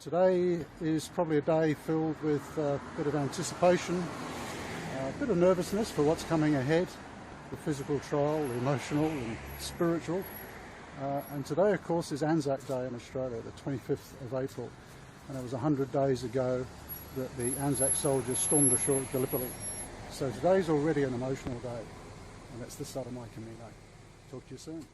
Today is probably a day filled with a bit of anticipation, a bit of nervousness for what's coming ahead, the physical trial, the emotional and spiritual. And today, of course, is Anzac Day in Australia, the 25th of April. And it was 100 days ago that the Anzac soldiers stormed ashore at Gallipoli. So today's already an emotional day, and that's the start of my Camino. Talk to you soon.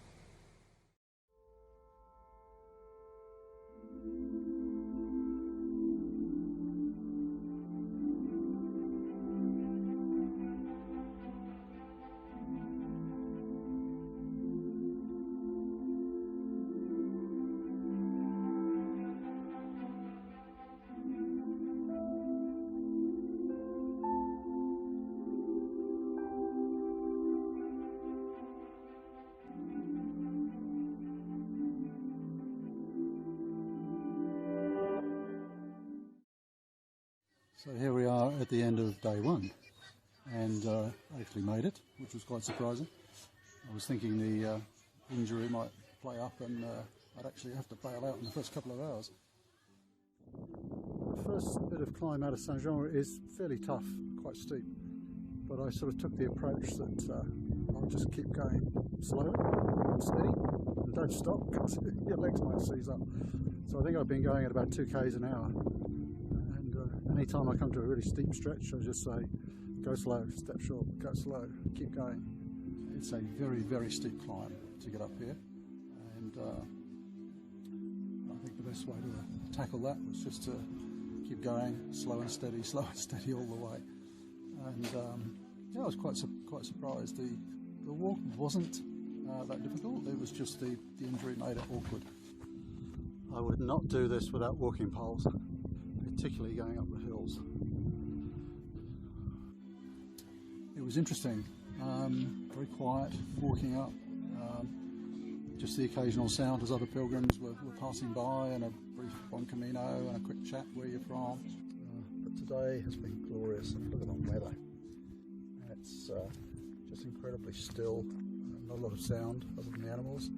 So here we are at the end of day one, and I actually made it, which was quite surprising. I was thinking the injury might play up and I'd actually have to bail out in the first couple of hours. The first bit of climb out of Saint-Jean is fairly tough, quite steep, but I sort of took the approach that I'll just keep going slowly and steady and don't stop because your legs might seize up. So I think I've been going at about 2 k's an hour. Anytime I come to a really steep stretch, I just say, go slow, step short, go slow, keep going. It's a very, very steep climb to get up here, and I think the best way to tackle that was just to keep going, slow and steady all the way. And yeah, I was quite surprised. The walk wasn't that difficult. It was just the injury made it awkward. I would not do this without walking poles, particularly going up the hills. It was interesting, very quiet walking up, just the occasional sound as other pilgrims were passing by, and a brief Buen Camino and a quick chat where you're from. But today has been glorious. Look at the weather. It's just incredibly still, not a lot of sound other than the animals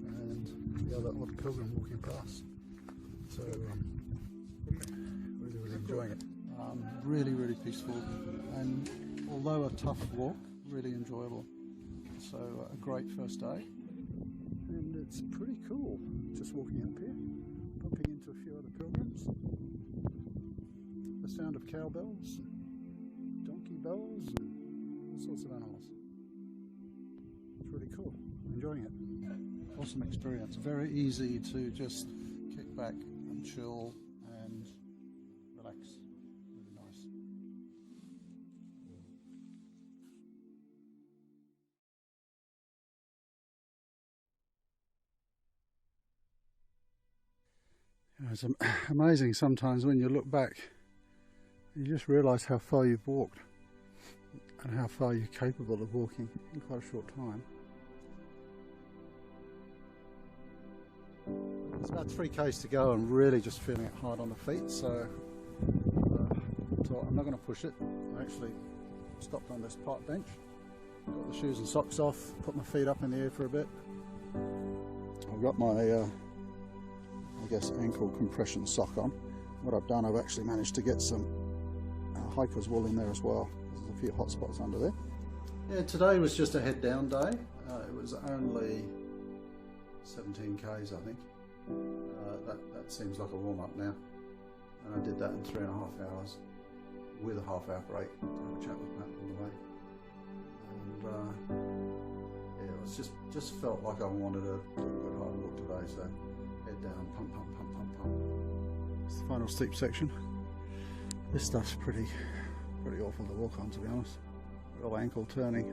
and the other odd pilgrim walking past. So really enjoying it. Really peaceful, and although a tough walk, really enjoyable. So a great first day, and it's pretty cool just walking up here, bumping into a few other pilgrims. The sound of cowbells, donkey bells, and all sorts of animals. It's really cool. Enjoying it. Awesome experience. Very easy to just kick back and chill and relax. Really nice. It's amazing sometimes when you look back, you just realise how far you've walked and how far you're capable of walking in quite a short time. It's about 3 k's to go and really just feeling it hard on the feet, so I'm not going to push it. I actually stopped on this park bench, got the shoes and socks off, put my feet up in the air for a bit. I've got my, I guess, ankle compression sock on. What I've done, I've actually managed to get some hiker's wool in there as well. There's a few hot spots under there. Yeah, today was just a head down day. It was only 17 k's, I think. That seems like a warm-up now, and I did that in 3.5 hours with a half-hour break to have a chat with Matt on the way. And yeah, it was just felt like I wanted to do a good hard walk today, so head down, pump. It's the final steep section. This stuff's pretty awful to walk on, to be honest. Real ankle turning,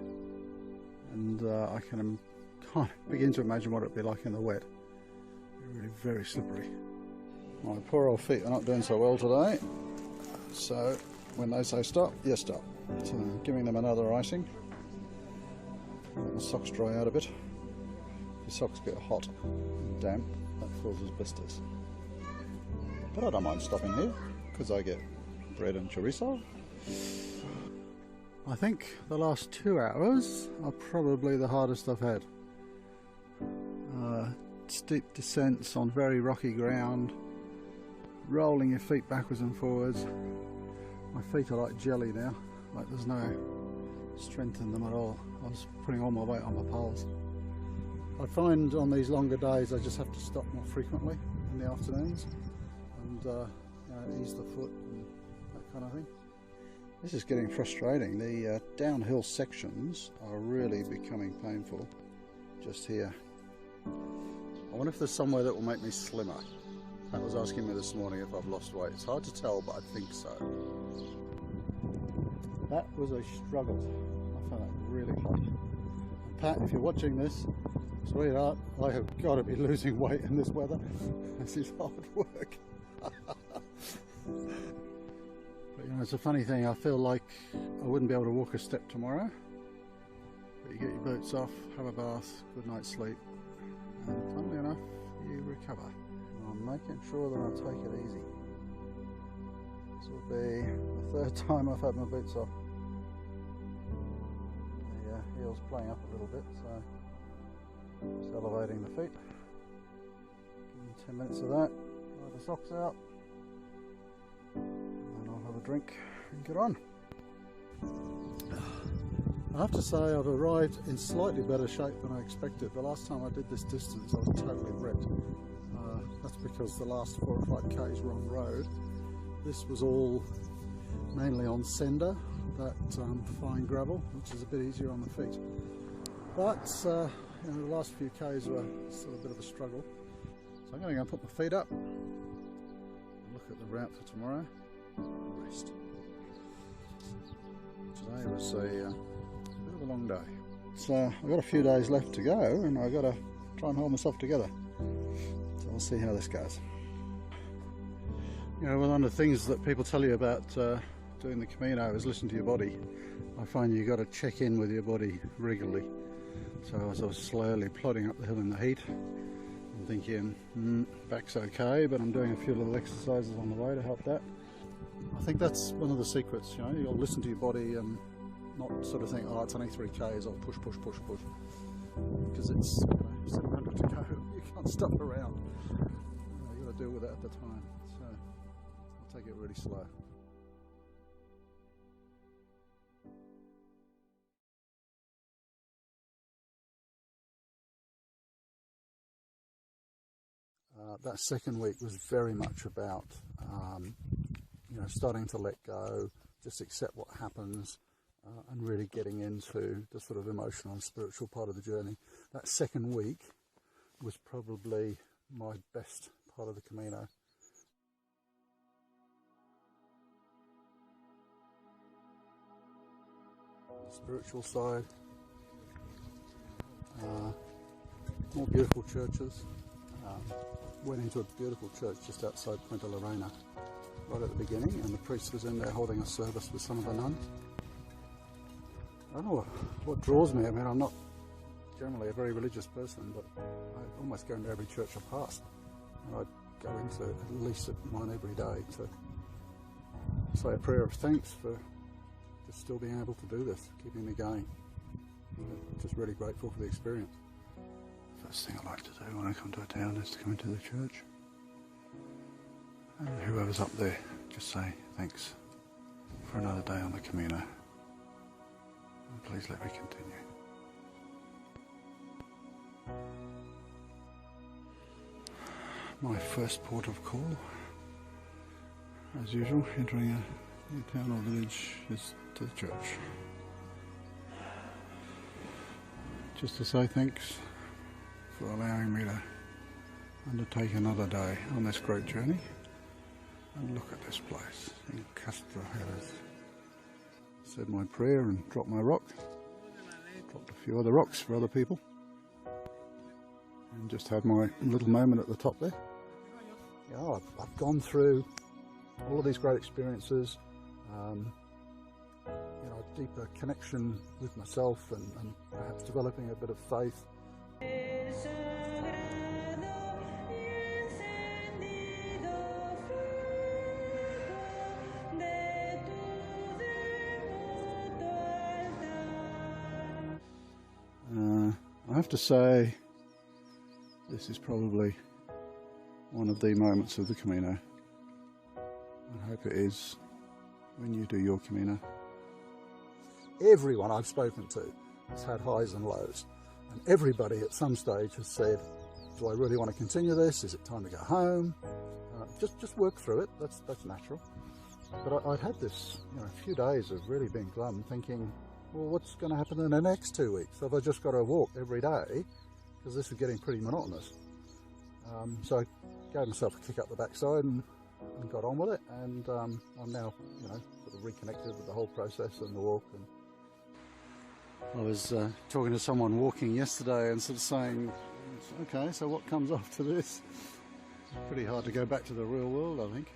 and I can kind of begin to imagine what it'd be like in the wet. Really very slippery. My poor old feet are not doing so well today, so when they say stop, you stop. So I'm giving them another icing. Let the socks dry out a bit. If your socks get hot and damp, that causes blisters. But I don't mind stopping here because I get bread and chorizo. I think the last 2 hours are probably the hardest I've had. Steep descents on very rocky ground, rolling your feet backwards and forwards. My feet are like jelly now, like there's no strength in them at all. I was putting all my weight on my poles. I find on these longer days I just have to stop more frequently in the afternoons and you know, ease the foot and that kind of thing. This is getting frustrating. The downhill sections are really becoming painful just here. I wonder if there's somewhere that will make me slimmer. Pat was asking me this morning if I've lost weight. It's hard to tell, but I think so. That was a struggle. I found that really hard. Pat, if you're watching this, sweetheart, I have got to be losing weight in this weather. This is hard work. But you know, it's a funny thing. I feel like I wouldn't be able to walk a step tomorrow. But you get your boots off, have a bath, good night's sleep, and funnily enough, you recover. I'm making sure that I take it easy. This will be the third time I've had my boots off. The heel's playing up a little bit, so just elevating the feet. Give them 10 minutes of that, dry the socks out, and then I'll have a drink and get on. I have to say I've arrived in slightly better shape than I expected. The last time I did this distance I was totally wrecked. That's because the last 4 or 5 k's were on road. This was all mainly on cinder, that fine gravel, which is a bit easier on the feet. But you know, the last few k's were still a bit of a struggle. So I'm going to go and put my feet up, look at the route for tomorrow, and rest. Today was a bit of a long day. So I've got a few days left to go, and I've got to try and hold myself together. So we'll see how this goes. You know, one of the things that people tell you about doing the Camino is listen to your body. I find you've got to check in with your body regularly. So as I was slowly plodding up the hill in the heat, I'm thinking, back's okay, but I'm doing a few little exercises on the way to help that. I think that's one of the secrets, you know, you'll listen to your body and not sort of think, oh, it's only 3 k's, I'll push. Because it's 700 to go, you can't stop around. You've got to deal with it at the time. So I'll take it really slow. That second week was very much about you know, starting to let go, just accept what happens, and really getting into the sort of emotional and spiritual part of the journey. That second week was probably my best part of the Camino. The spiritual side, more beautiful churches. Went into a beautiful church just outside Puente Lorena right at the beginning, and the priest was in there holding a service with some of the nuns. I don't know what draws me. I mean, I'm not generally a very religious person, but I almost go into every church I pass. And I go into at least one every day to say a prayer of thanks for just still being able to do this, keeping me going. Just really grateful for the experience. First thing I like to do when I come to a town is to come into the church. And whoever's up there, just say thanks for another day on the Camino. And please let me continue. My first port of call, as usual, entering a new town or village, is to the church. Just to say thanks for allowing me to undertake another day on this great journey. And look at this place in Castro Jerez. Said my prayer and dropped my rock. Dropped a few other rocks for other people. And just had my little moment at the top there. Yeah, I've gone through all of these great experiences. You know, a deeper connection with myself and perhaps developing a bit of faith. I have to say, this is probably one of the moments of the Camino. I hope it is when you do your Camino. Everyone I've spoken to has had highs and lows, and everybody at some stage has said, do I really want to continue this? Is it time to go home? Just work through it. That's natural. But I'd had this, a few days of really being glum, thinking, well, what's going to happen in the next 2 weeks? Have I just got to walk every day? Because this is getting pretty monotonous. So I gave myself a kick up the backside and got on with it. And I'm now, sort of reconnected with the whole process and the walk. And I was talking to someone walking yesterday and sort of saying, okay, so what comes after this? Pretty hard to go back to the real world, I think.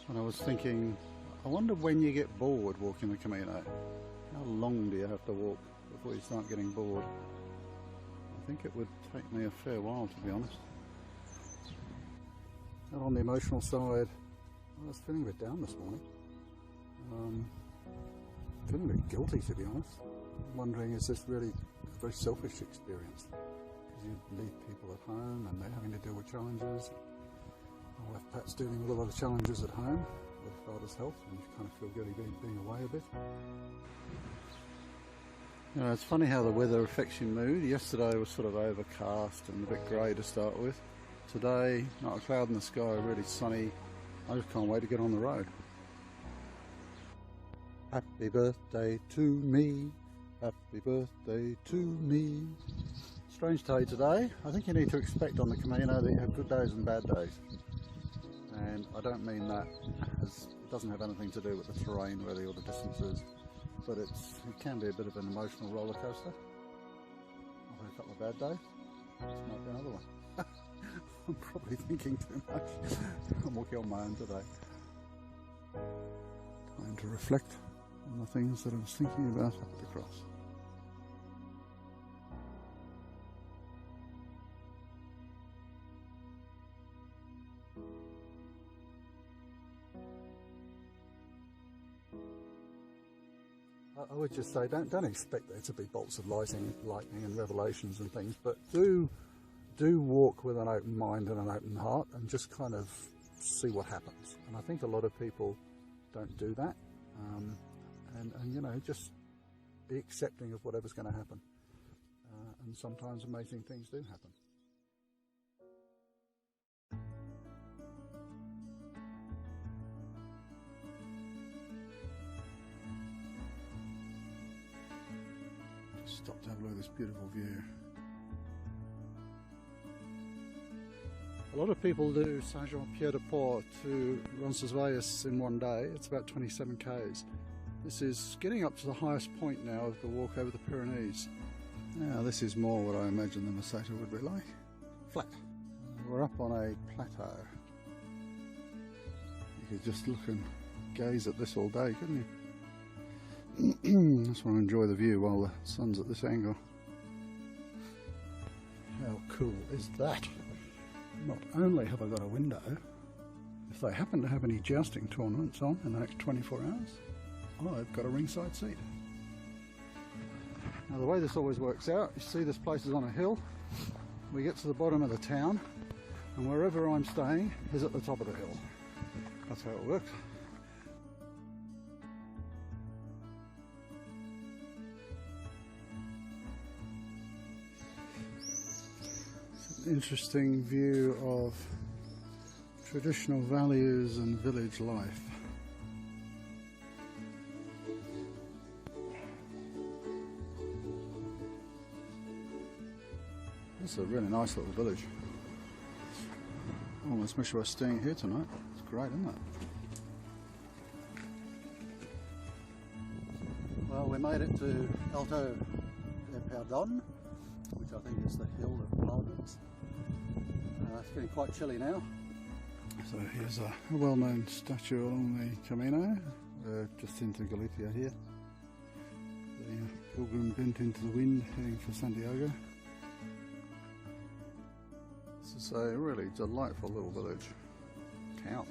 And I was thinking, I wonder when you get bored walking the Camino. How long do you have to walk before you start getting bored? I think it would take me a fair while, to be honest. And on the emotional side, I was feeling a bit down this morning. Feeling a bit guilty, to be honest. I'm wondering, is this really a very selfish experience? Because you leave people at home and they're having to deal with challenges. My wife Pat's dealing with a lot of challenges at home with father's health, and you kind of feel guilty being away a bit. It's funny how the weather affects your mood. Yesterday was sort of overcast and a bit grey to start with. Today, not a cloud in the sky, really sunny. I just can't wait to get on the road. Happy birthday to me, happy birthday to me. Strange day today. I think you need to expect on the Camino that you have good days and bad days. And I don't mean that as it doesn't have anything to do with the terrain really or the distances, but it can be a bit of an emotional roller coaster. I've had a couple of bad days. This might be another one. I'm probably thinking too much. I'm walking on my own today. Time to reflect on the things that I was thinking about up the cross. I would just say, don't expect there to be bolts of lightning and revelations and things, but do walk with an open mind and an open heart and just kind of see what happens. And I think a lot of people don't do that, and just be accepting of whatever's going to happen. And sometimes amazing things do happen. Stop to have a look at this beautiful view. A lot of people do Saint-Jean-Pied-de-Port to Roncesvalles in one day. It's about 27 k's. This is getting up to the highest point now of the walk over the Pyrenees. Now this is more what I imagine the Meseta would be like. Flat. We're up on a plateau. You could just look and gaze at this all day, couldn't you? Just want to enjoy the view while the sun's at this angle. How cool is that? Not only have I got a window, if they happen to have any jousting tournaments on in the next 24 hours, I've got a ringside seat. Now the way this always works out, you see this place is on a hill, we get to the bottom of the town, and wherever I'm staying is at the top of the hill. That's how it works. Interesting view of traditional values and village life. This is a really nice little village. Almost wish I was staying here tonight. It's great, isn't it? Well, we made it to Alto de Perdon, which I think is the hill of Pardons. It's getting quite chilly now. So here's a well-known statue along the Camino. Just into Galicia here. The pilgrim bent into the wind heading for Santiago. This is a really delightful little village. Town.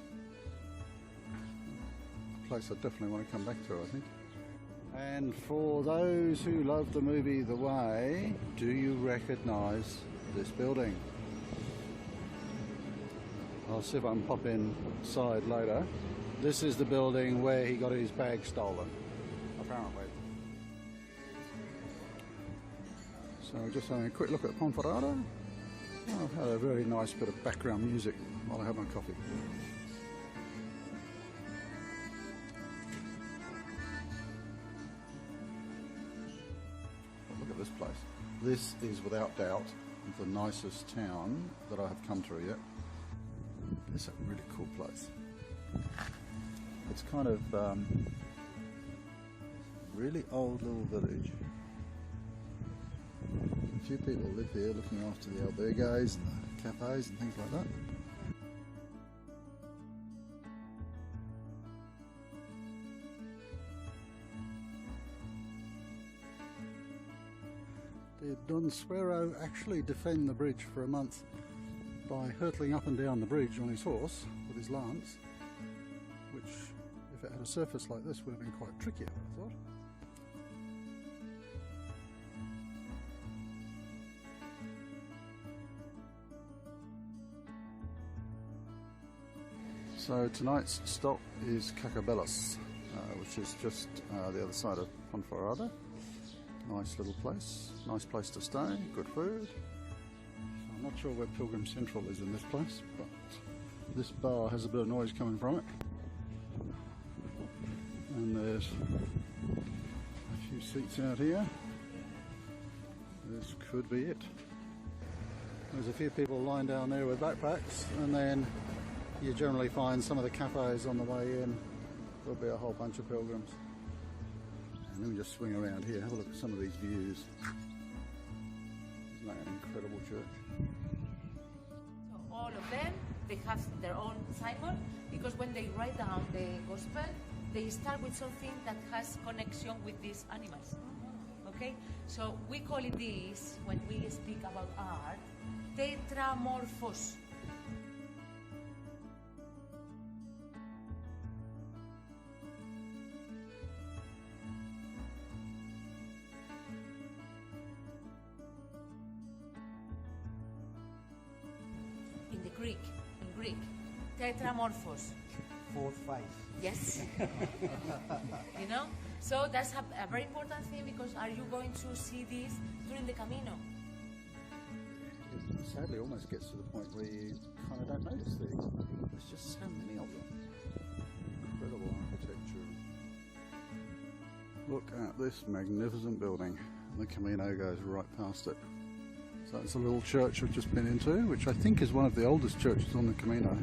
A place I definitely want to come back to, I think. And for those who love the movie The Way, do you recognise this building? I'll see if I can pop inside later This is the building where he got his bag stolen, apparently. So just having a quick look at Ponferrada. I've had a very nice bit of background music while I have my coffee. Look at this place. This is without doubt the nicest town that I have come through yet. It's a really cool place. It's kind of really old little village. A few people live here looking after the albergues and the cafes and things like that. Did Don Suero actually defend the bridge for a month by hurtling up and down the bridge on his horse with his lance, which, if it had a surface like this, would have been quite tricky, I would have thought. So tonight's stop is Cacabelas, which is just the other side of Ponferrada. Nice little place, nice place to stay, good food. I'm not sure where Pilgrim Central is in this place, but this bar has a bit of noise coming from it. And there's a few seats out here. This could be it. There's a few people lying down there with backpacks, and then you generally find some of the cafes on the way in. There'll be a whole bunch of pilgrims. And let me just swing around here, have a look at some of these views. Isn't that an incredible church? So all of them, they have their own symbol, because when they write down the gospel, they start with something that has connection with these animals. Okay? So we call it this, when we speak about art, tetramorphos. In Greek, tetramorphos. 4, 5. Yes. You know? So that's a very important thing, because are you going to see this during the Camino? It sadly almost gets to the point where you kind of don't notice these. There's just so many of them. Incredible architecture. Look at this magnificent building. The Camino goes right past it. So it's a little church I've just been into, which I think is one of the oldest churches on the Camino.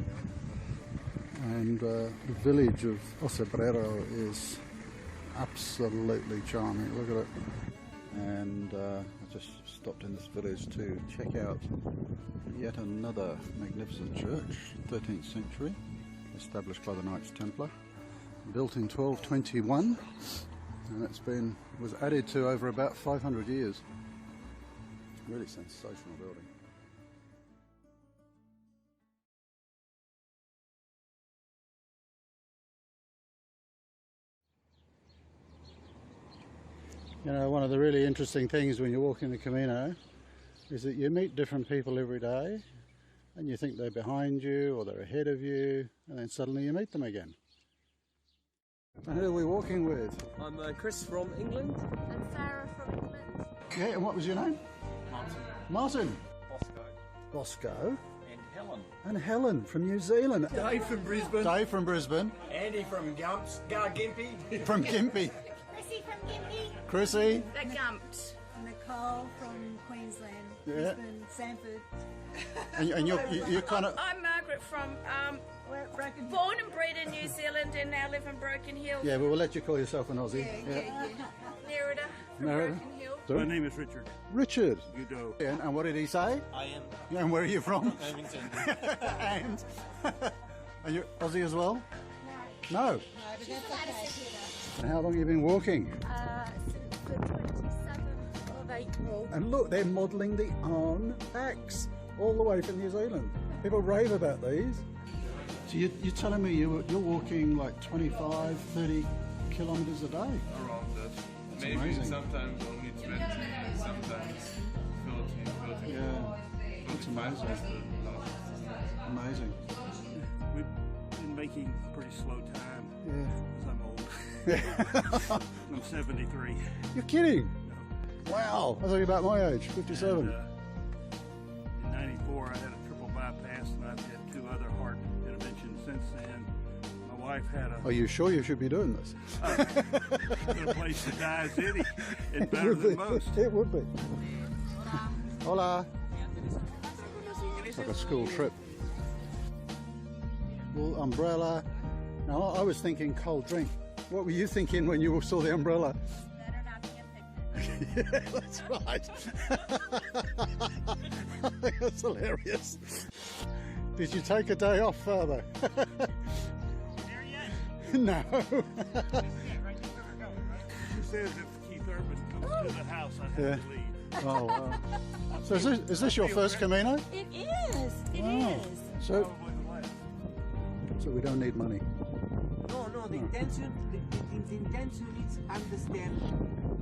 And the village of Ocebrero is absolutely charming. Look at it. And I just stopped in this village to check out yet another magnificent church, 13th century, established by the Knights Templar, built in 1221, and was added to over about 500 years. Really sensational building. You know, one of the really interesting things when you're walking the Camino is that you meet different people every day, and you think they're behind you or they're ahead of you, and then suddenly you meet them again. And who are we walking with? I'm Chris from England. And Sarah from England. Yeah, and what was your name? Martin. Martin. Bosco. Bosco. And Helen. And Helen from New Zealand. Dave from Brisbane. Dave from Brisbane. Andy from Gympie. From Gympie. Chrissy from Gympie. Chrissy. The Gumpt. Nicole from Queensland, Yeah. Brisbane, Sanford. And you're kind of... I'm Margaret from, born and bred in New Zealand and now live in Broken Hill. Yeah, but we'll let you call yourself an Aussie. Merida from Merida. Broken Hill. My name is Richard. Richard. Gudo. And what did he say? I am And where are you from? Remington. And are you Aussie as well? No. And how long have you been walking? Since the 27th of April. And look, they're modelling the Arn axe all the way from New Zealand. People rave about these. So you're telling me you're walking like 25, 30 kilometres a day? Around that. That's Maybe amazing. sometimes only 20, sometimes 30. Yeah, that's amazing. Amazing. We've been making pretty slow time Yeah. because I'm old. I'm 73. You're kidding? No. Wow. I thought you were about my age, 57. And, in 94, I had a triple bypass, and I've had 2 other heart interventions since then. My wife had Are you sure you should be doing this? a place to die city. It's better than most. It would be. Hola. It's like a school trip. Little umbrella. Now, I was thinking cold drink. What were you thinking when you saw the umbrella? Better not be a picnic. Yeah, that's right. I think that's hilarious. Did you take a day off, Father? There yet? No. She says if Keith Urban comes to the house, I have to leave. Oh, wow. So is this your first Camino? It is. It Wow. is. So, Probably the last. so we don't need money. No, the intention, the intention is understand.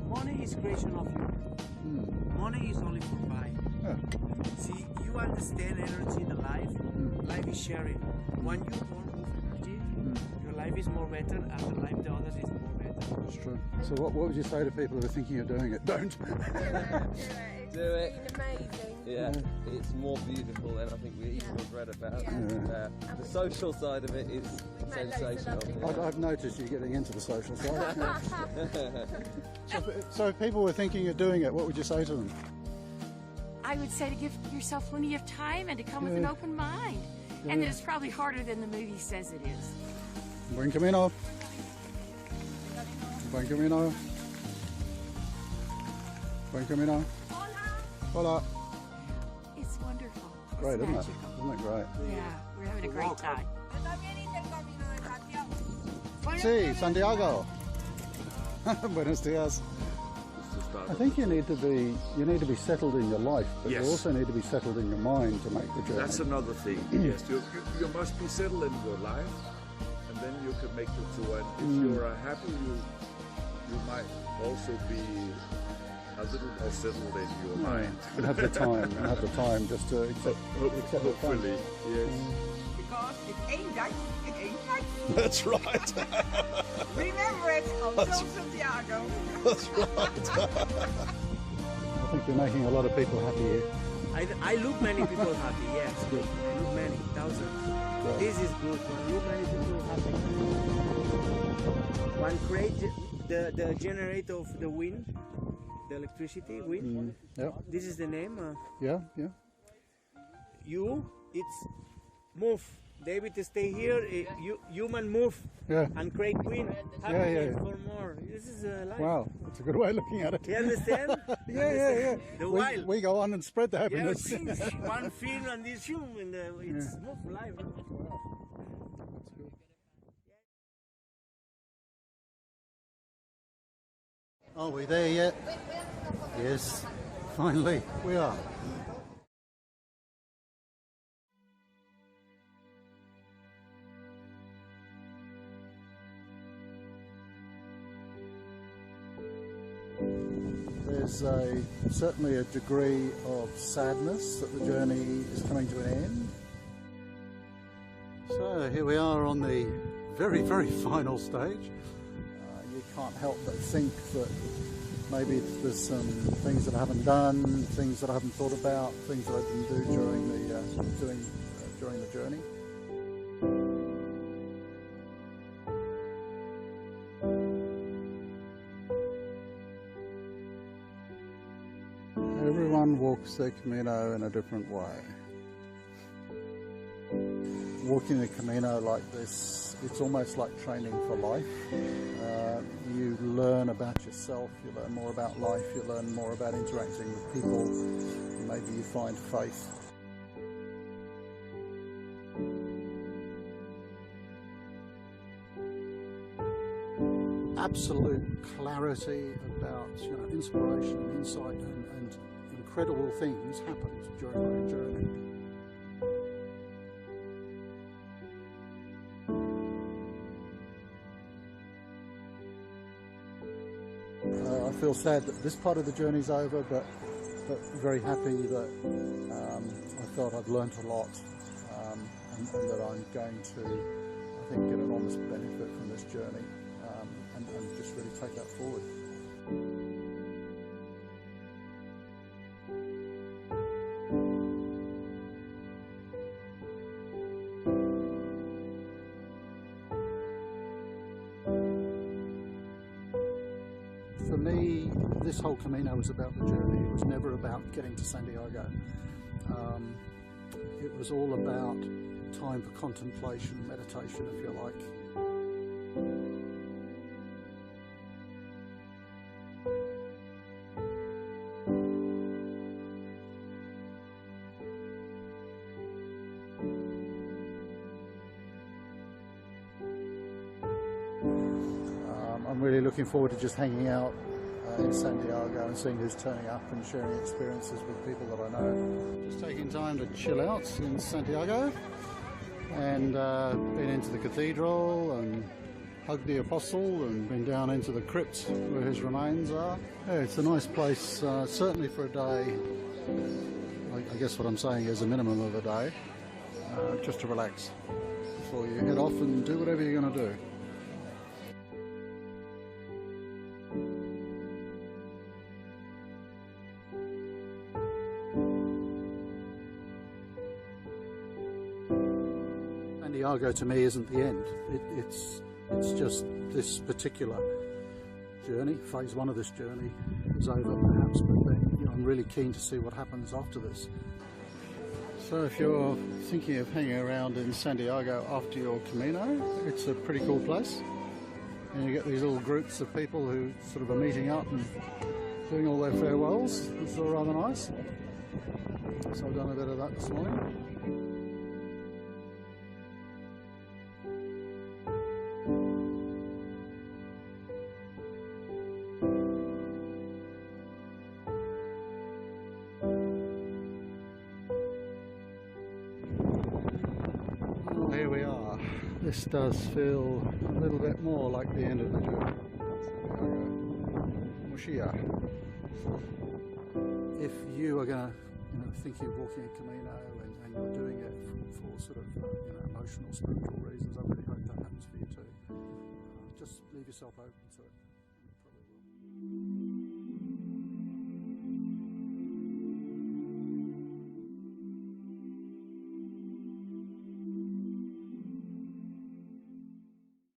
Money is creation of you. Money is only for buy. Yeah. See, you understand energy in the life. Life is sharing. When you born with energy, your life is more better, and the life the others is more better. That's true. So what would you say to people who are thinking of doing it? Don't. Do it. Yeah, it's more beautiful than I think we even have read about. The social side of it is sensational. I've noticed you getting into the social side. So if people were thinking of doing it, what would you say to them? I would say to give yourself plenty of time and to come with an open mind. And that it's probably harder than the movie says it is. Buen Camino. Buen Camino. Buen Camino. Hola. It's wonderful. It's Great, isn't it? magical. Isn't it great? Yeah, we're having a great time. Sí, Santiago. Buenos dias. I think you need to be settled in your life, but Yes. you also need to be settled in your mind to make the journey. That's another thing. Yes, you must be settled in your life, and then you can make the tour. And if you're happy, you might also be a little more settled in your mind. And have the time just to accept the Hopefully, yes. Because it ain't Dutch, it ain't Dutch. That's right. Remember it, until Santiago. That's right. I think you're making a lot of people happy here. I look many people happy, yes. I look many, thousands. Right. This is good. When look many people happy. One create the generator of the wind, the electricity, wind. Yeah. This is the name. Yeah. It's move. David, stay here. Human move and create wind. Happiness for more. This is life. Wow, that's a good way of looking at it. You understand? Yeah. The wild. We go on and spread the happiness. Yes, one fin and this human. It's move life. Wow. That's good. Are we there yet? Yes, finally we are. There's certainly a degree of sadness that the journey is coming to an end. So here we are on the very, very final stage. You can't help but think that maybe there's some things that I haven't done, things that I haven't thought about, things that I didn't do during the journey. Everyone walks their Camino in a different way. Walking the Camino like this, it's almost like training for life. You learn about yourself, you learn more about life, you learn more about interacting with people, and maybe you find faith. Absolute clarity about inspiration and insight and incredible things happened during my journey. I feel sad that this part of the journey's over, but very happy that I felt I've learnt a lot and that I've think, get enormous benefit from this journey, and just really take that forward. For me, this whole Camino was about the journey. It was never about getting to Santiago. It was all about time for contemplation, meditation, if you like. I'm really looking forward to just hanging out in Santiago and seeing who's turning up and sharing experiences with people that I know. Just taking time to chill out in Santiago and been into the cathedral and hugged the apostle and been down into the crypt where his remains are. Yeah, it's a nice place, certainly for a day. I guess what I'm saying is a minimum of a day, just to relax before you head off and do whatever you're going to do. Santiago to me isn't the end. It's just this particular journey. Phase one of this journey is over perhaps, but then I'm really keen to see what happens after this. So if you're thinking of hanging around in Santiago after your Camino, it's a pretty cool place. And you get these little groups of people who sort of are meeting up and doing all their farewells. It's all rather nice. So I've done a bit of that this morning. Here we are. This does feel a little bit more like the end of the journey. Mushia. If you are going to, thinking of walking a Camino and you're doing it for sort of, emotional, spiritual reasons, I really hope that happens for you too. Just leave yourself open to it. You probably will.